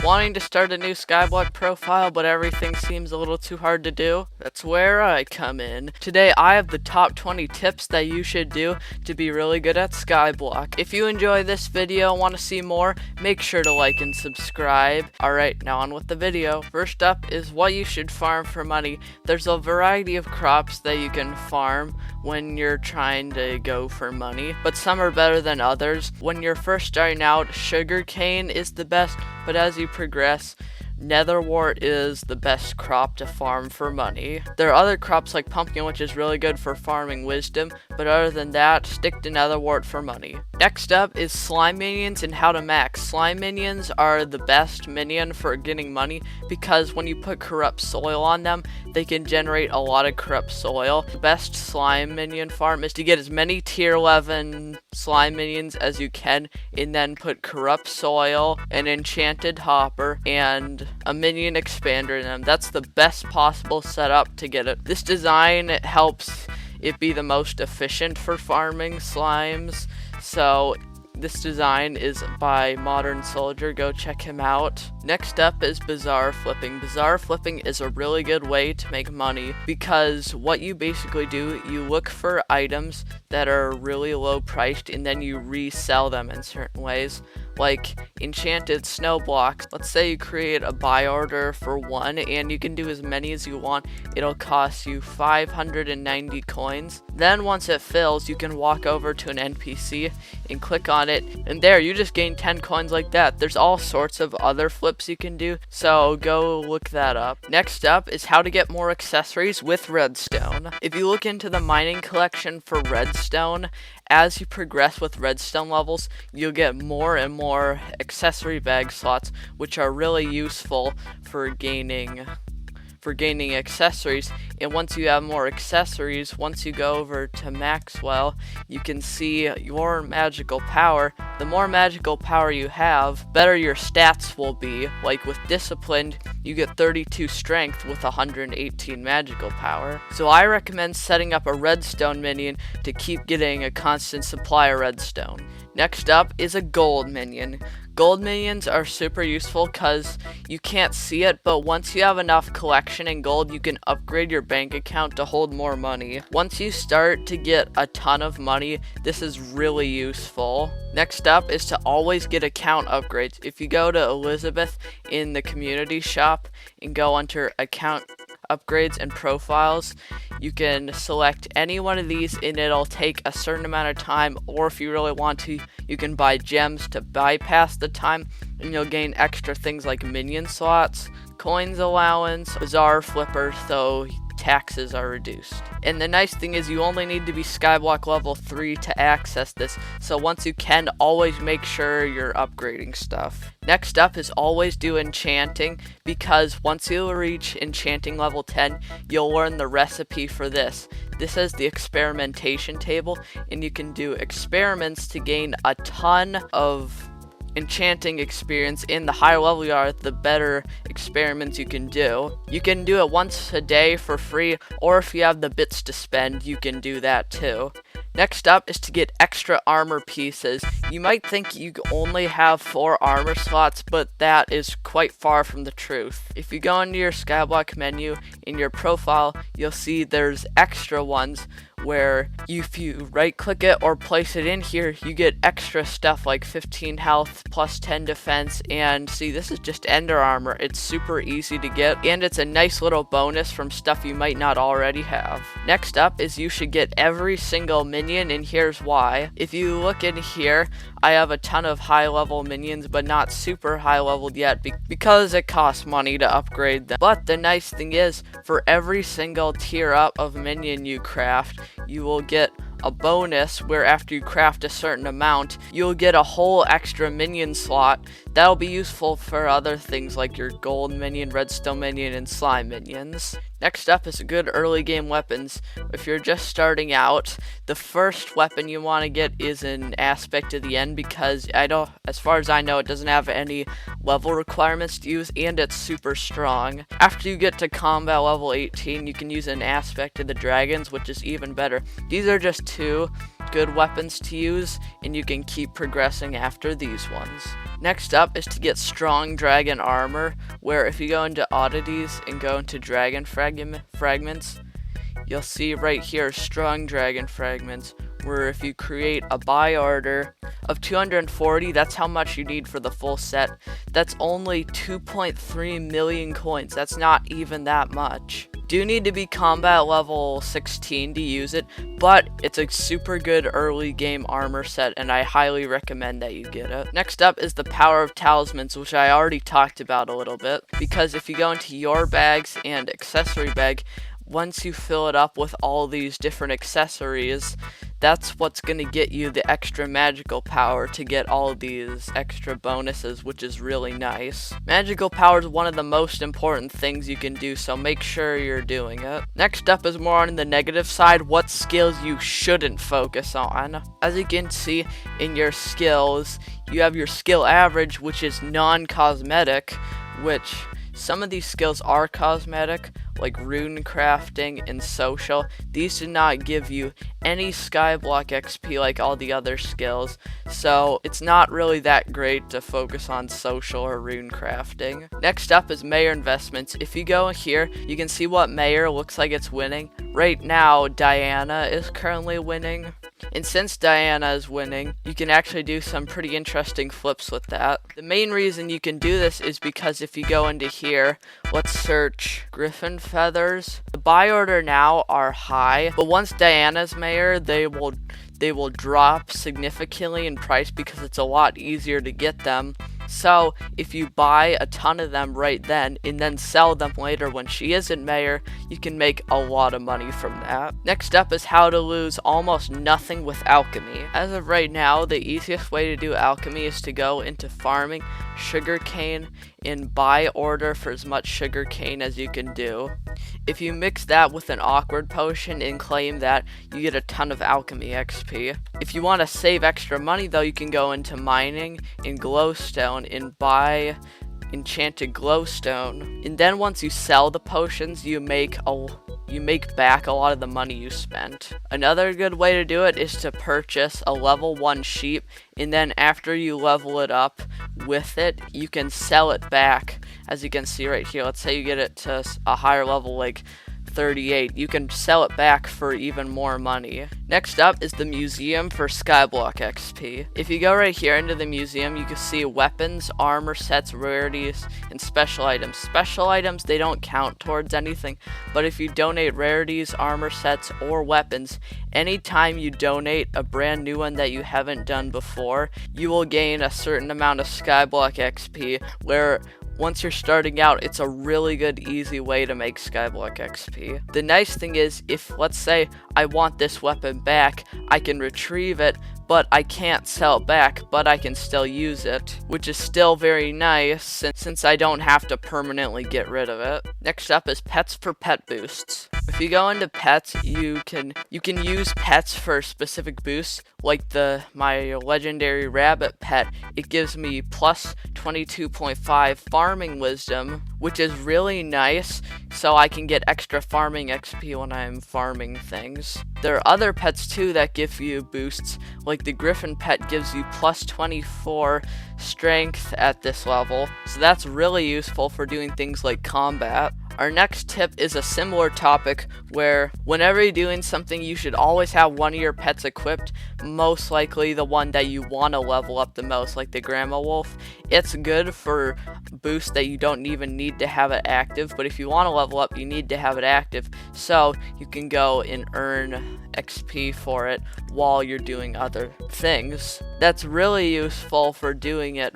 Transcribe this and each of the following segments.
Wanting to start a new Skyblock profile, but everything seems a little too hard to do? That's where I come in. Today I have the top 20 tips that you should do to be really good at Skyblock. If you enjoy this video and want to see more, make sure to like and subscribe. Alright, now on with the video. First up is what you should farm for money. There's a variety of crops that you can farm when you're trying to go for money, but some are better than others. When you're first starting out, sugarcane is the best, but as you progress, netherwort is the best crop to farm for money. There are other crops like pumpkin, which is really good for farming wisdom, but other than that, stick to netherwort for money. Next up is slime minions and how to max. Slime minions are the best minion for getting money because when you put corrupt soil on them, they can generate a lot of corrupt soil. The best slime minion farm is to get as many tier 11 slime minions as you can and then put corrupt soil, an enchanted hopper, and a minion expander in them. That's the best possible setup to get it. This design helps it be the most efficient for farming slimes. So this design is by Modern Soldier, go check him out. Next up is bazaar flipping. Bazaar flipping is a really good way to make money because what you basically do, you look for items that are really low priced and then you resell them in certain ways. Like enchanted snow blocks. Let's say you create a buy order for one and you can do as many as you want. It'll cost you 590 coins. Then once it fills, you can walk over to an NPC and click on it, and there you just gain 10 coins like that. There's all sorts of other flips you can do, so go look that up. Next up is how to get more accessories with redstone. If you look into the mining collection for redstone, as you progress with redstone levels, you'll get more and more accessory bag slots, which are really useful for gaining accessories. And once you have more accessories, once you go over to Maxwell, you can see your magical power. The more magical power you have, better your stats will be. Like with Disciplined, you get 32 strength with 118 magical power. So I recommend setting up a redstone minion to keep getting a constant supply of redstone. Next up is a gold minion. Gold minions are super useful because you can't see it, but once you have enough collection in gold, you can upgrade your bank account to hold more money. Once you start to get a ton of money, this is really useful. Next up is to always get account upgrades. If you go to Elizabeth in the community shop and go under account upgrades and profiles, you can select any one of these and it'll take a certain amount of time, or if you really want to, you can buy gems to bypass the time and you'll gain extra things like minion slots, coins allowance, bazaar flipper, so taxes are reduced. And the nice thing is you only need to be Skyblock level 3 to access this, so once you can, always make sure you're upgrading stuff. Next up is always do enchanting, because once you reach enchanting level 10, you'll learn the recipe for this. This is the experimentation table, and you can do experiments to gain a ton of enchanting experience. In the higher level you are, the better experiments you can do. You can do it once a day for free, or if you have the bits to spend, you can do that too. Next up is to get extra armor pieces. You might think you only have 4 armor slots, but that is quite far from the truth. If you go into your Skyblock menu in your profile, you'll see there's extra ones where if you right click it or place it in here, you get extra stuff like 15 health plus 10 defense, and see, this is just ender armor. It's super easy to get and it's a nice little bonus from stuff you might not already have. Next up is you should get every single minion, and here's why. If you look in here, I have a ton of high level minions but not super high leveled yet because it costs money to upgrade them. But the nice thing is, for every single tier up of minion you craft, you will get a bonus where after you craft a certain amount, you'll get a whole extra minion slot. That'll be useful for other things like your gold minion, redstone minion, and slime minions. Next up is good early game weapons. If you're just starting out, the first weapon you want to get is an aspect of the end, because as far as I know, it doesn't have any level requirements to use and it's super strong. After you get to combat level 18, you can use an aspect of the dragons, which is even better. These are just 2 good weapons to use, and you can keep progressing after these ones. Next up is to get strong dragon armor, where if you go into oddities and go into dragon fragments, you'll see right here strong dragon fragments, where if you create a buy order of 240, that's how much you need for the full set. That's only 2.3 million coins. That's not even that much. Do need to be combat level 16 to use it, but it's a super good early game armor set, and I highly recommend that you get it. Next up is the power of talismans, which I already talked about a little bit, because if you go into your bags and accessory bag, once you fill it up with all these different accessories, that's what's going to get you the extra magical power to get all these extra bonuses, which is really nice. Magical power is one of the most important things you can do, so make sure you're doing it. Next up is more on the negative side, what skills you shouldn't focus on. As you can see in your skills, you have your skill average, which is non-cosmetic, which some of these skills are cosmetic, like rune crafting and social. These do not give you any skyblock XP like all the other skills, so it's not really that great to focus on social or rune crafting. Next up is mayor investments. If you go here, you can see what mayor looks like it's winning. Right now, Diana is currently winning. And since Diana is winning, you can actually do some pretty interesting flips with that. The main reason you can do this is because if you go into here, let's search Griffin feathers. The buy order now are high, but once Diana's mayor, they will drop significantly in price because it's a lot easier to get them. So if you buy a ton of them right then and then sell them later when she isn't mayor, you can make a lot of money from that. Next up is how to lose almost nothing with alchemy. As of right now, the easiest way to do alchemy is to go into farming sugarcane and buy order for as much sugarcane as you can do. If you mix that with an awkward potion and claim that, you get a ton of alchemy XP. If you want to save extra money though, you can go into mining in glowstone and buy enchanted glowstone. And then once you sell the potions, you make back a lot of the money you spent. Another good way to do it is to purchase a level 1 sheep, and then after you level it up with it, you can sell it back. As you can see right here, let's say you get it to a higher level like 38, you can sell it back for even more money. Next up is the museum for skyblock XP. If you go right here into the museum, you can see weapons, armor sets, rarities, and special items. Special items, they don't count towards anything, but if you donate rarities, armor sets, or weapons, anytime you donate a brand new one that you haven't done before, you will gain a certain amount of skyblock XP, where once you're starting out, it's a really good, easy way to make skyblock XP. The nice thing is, if, let's say, I want this weapon back, I can retrieve it, but I can't sell it back, but I can still use it, which is still very nice since I don't have to permanently get rid of it. Next up is pets for pet boosts. If you go into pets, you can use pets for specific boosts, like my legendary rabbit pet. It gives me plus 22.5 farming wisdom, which is really nice, so I can get extra farming XP when I'm farming things. There are other pets too that give you boosts, like the griffin pet gives you plus 24 strength at this level, so that's really useful for doing things like combat. Our next tip is a similar topic where whenever you're doing something, you should always have one of your pets equipped, most likely the one that you want to level up the most, like the grandma wolf. It's good for boosts that you don't even need to have it active, but if you want to level up, you need to have it active, so you can go and earn XP for it while you're doing other things. That's really useful for doing it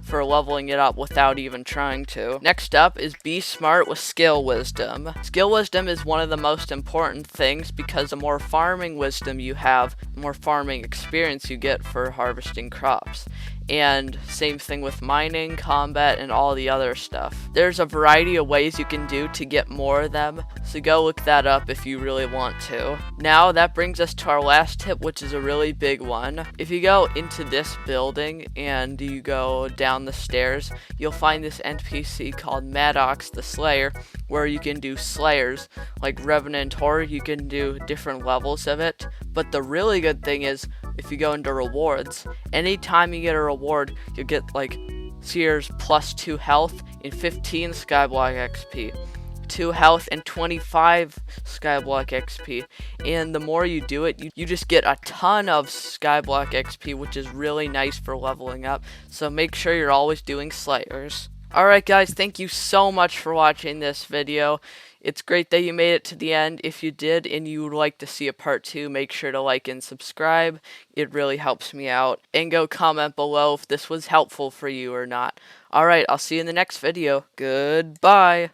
for leveling it up without even trying to. Next up is be smart with skill wisdom. Skill wisdom is one of the most important things because the more farming wisdom you have, the more farming experience you get for harvesting crops. And same thing with mining, combat, and all the other stuff. There's a variety of ways you can do to get more of them, so go look that up if you really want to. Now that brings us to our last tip, which is a really big one. If you go into this building and you go down the stairs, you'll find this NPC called Maddox the Slayer, where you can do slayers. Like Revenant Horde, you can do different levels of it. But the really good thing is, if you go into rewards, anytime you get a reward, you'll get like Sears plus 2 health and 15 Skyblock XP. 2 health and 25 Skyblock XP. And the more you do it, you just get a ton of Skyblock XP, which is really nice for leveling up. So make sure you're always doing Slayers. Alright guys, thank you so much for watching this video. It's great that you made it to the end. If you did and you would like to see a part 2, make sure to like and subscribe. It really helps me out. And go comment below if this was helpful for you or not. Alright, I'll see you in the next video. Goodbye.